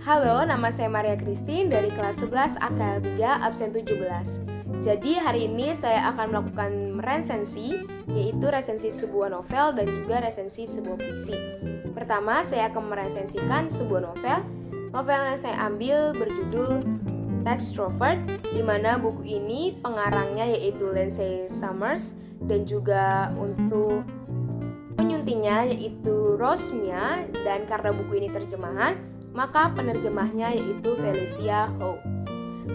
Halo, nama saya Maria Christine dari kelas 11 AKL 3 absen 17. Jadi hari ini saya akan melakukan resensi, yaitu resensi sebuah novel dan juga resensi sebuah puisi. Pertama, saya akan meresensikan sebuah novel. Novel yang saya ambil berjudul Textrovert, di mana buku ini pengarangnya yaitu Lindsay Summers dan juga untuk penyuntingnya yaitu Rosmia, dan karena buku ini terjemahan, maka penerjemahnya yaitu Felicia Howe.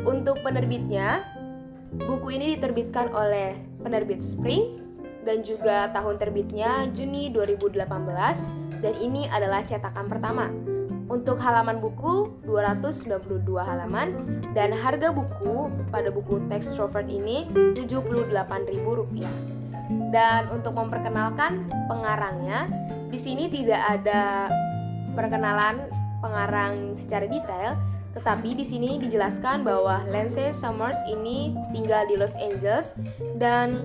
Untuk penerbitnya, buku ini diterbitkan oleh penerbit Spring dan juga tahun terbitnya Juni 2018, dan ini adalah cetakan pertama. Untuk halaman buku 292 halaman dan harga buku pada buku Textrovert ini Rp78.000. Dan untuk memperkenalkan pengarangnya, di sini tidak ada perkenalan pengarang secara detail, tetapi di sini dijelaskan bahwa Lindsay Summers ini tinggal di Los Angeles dan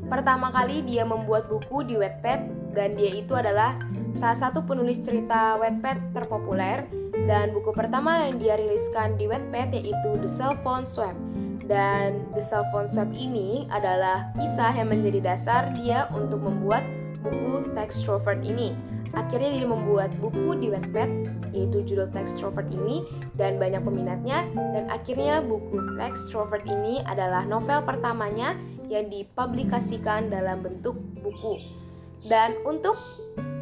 pertama kali dia membuat buku di Wattpad, dan dia itu adalah salah satu penulis cerita Wattpad terpopuler, dan buku pertama yang dia riliskan di Wattpad yaitu The Cell Phone Swap. Dan The Cell Phone Swap ini adalah kisah yang menjadi dasar dia untuk membuat buku Textrovert ini. Akhirnya dia membuat buku di Wattpad yaitu judul Textrovert ini dan banyak peminatnya, dan akhirnya buku Textrovert ini adalah novel pertamanya yang dipublikasikan dalam bentuk buku. Dan untuk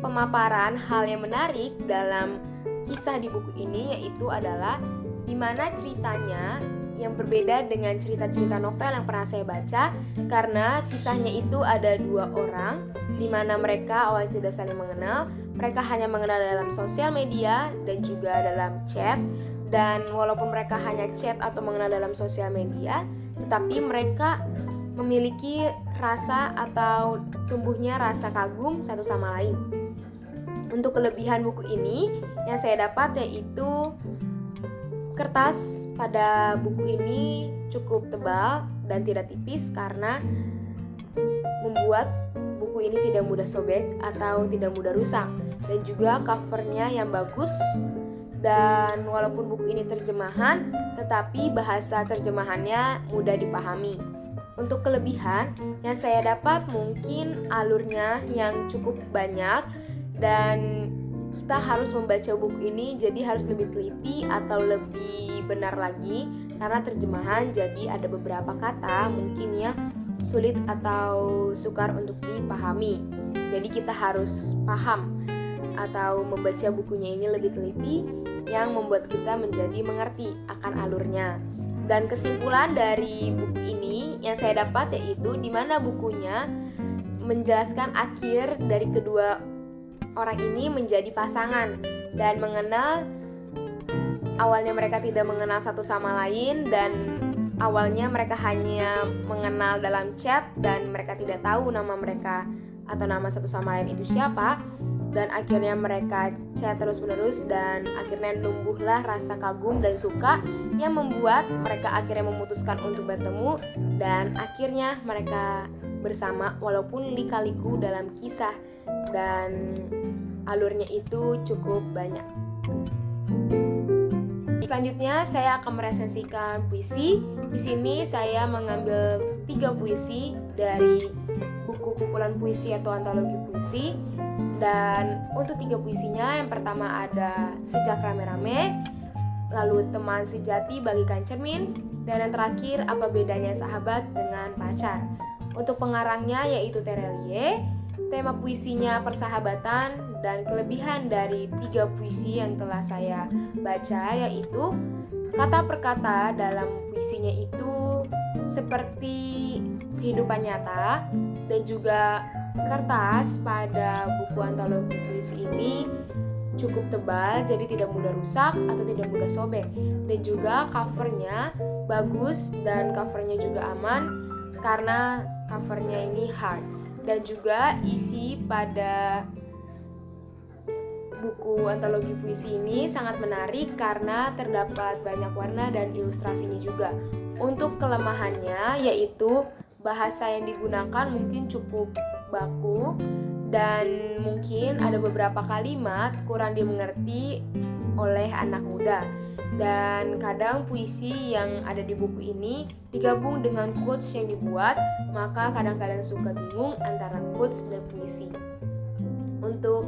pemaparan hal yang menarik dalam kisah di buku ini yaitu adalah di mana ceritanya yang berbeda dengan cerita-cerita novel yang pernah saya baca, karena kisahnya itu ada dua orang di mana mereka awalnya tidak saling mengenal. Mereka hanya mengenal dalam sosial media dan juga dalam chat, dan walaupun mereka hanya chat atau mengenal dalam sosial media, tetapi mereka memiliki rasa atau tumbuhnya rasa kagum satu sama lain. Untuk kelebihan buku ini yang saya dapat yaitu kertas pada buku ini cukup tebal dan tidak tipis, karena membuat buku ini tidak mudah sobek atau tidak mudah rusak, dan juga covernya yang bagus. Dan walaupun buku ini terjemahan, tetapi bahasa terjemahannya mudah dipahami. Untuk kelebihan yang saya dapat mungkin alurnya yang cukup banyak, dan kita harus membaca buku ini jadi harus lebih teliti atau lebih benar lagi, karena terjemahan jadi ada beberapa kata mungkin ya sulit atau sukar untuk dipahami. Jadi kita harus paham atau membaca bukunya ini lebih teliti, yang membuat kita menjadi mengerti akan alurnya. Dan kesimpulan dari buku ini yang saya dapat yaitu di mana bukunya menjelaskan akhir dari kedua orang ini menjadi pasangan dan mengenal. Awalnya mereka tidak mengenal satu sama lain, dan awalnya mereka hanya mengenal dalam chat dan mereka tidak tahu nama mereka atau nama satu sama lain itu siapa. Dan akhirnya mereka chat terus-menerus dan akhirnya numbuhlah rasa kagum dan suka yang membuat mereka akhirnya memutuskan untuk bertemu, dan akhirnya mereka bersama walaupun lika-liku dalam kisah dan alurnya itu cukup banyak. Selanjutnya saya akan meresensikan puisi. Di sini saya mengambil 3 puisi dari buku kumpulan puisi atau antologi puisi. Dan untuk 3 puisinya, yang pertama ada Sejak Rame-Rame, lalu Teman Sejati Bagikan Cermin, dan yang terakhir Apa Bedanya Sahabat Dengan Pacar. Untuk pengarangnya yaitu Terelie. Tema puisinya persahabatan, dan kelebihan dari 3 puisi yang telah saya baca yaitu kata per kata dalam puisinya itu seperti kehidupan nyata, dan juga kertas pada buku antologi puisi ini cukup tebal jadi tidak mudah rusak atau tidak mudah sobek, dan juga covernya bagus dan covernya juga aman karena covernya ini hard. Dan juga isi pada buku antologi puisi ini sangat menarik karena terdapat banyak warna dan ilustrasinya juga. Untuk kelemahannya yaitu bahasa yang digunakan mungkin cukup baku dan mungkin ada beberapa kalimat kurang dimengerti oleh anak muda. Dan kadang puisi yang ada di buku ini digabung dengan quotes yang dibuat, maka kadang-kadang suka bingung antara quotes dan puisi. Untuk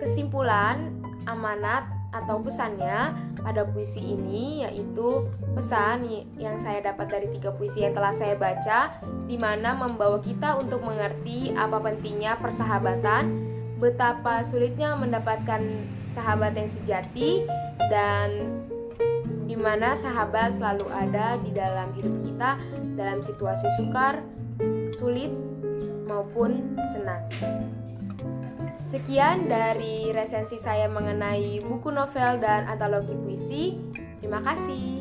kesimpulan, amanat atau pesannya pada puisi ini yaitu pesan yang saya dapat dari 3 puisi yang telah saya baca, di mana membawa kita untuk mengerti apa pentingnya persahabatan, betapa sulitnya mendapatkan sahabat yang sejati, dan di mana sahabat selalu ada di dalam hidup kita dalam situasi sukar, sulit, maupun senang. Sekian dari resensi saya mengenai buku novel dan antologi puisi. Terima kasih.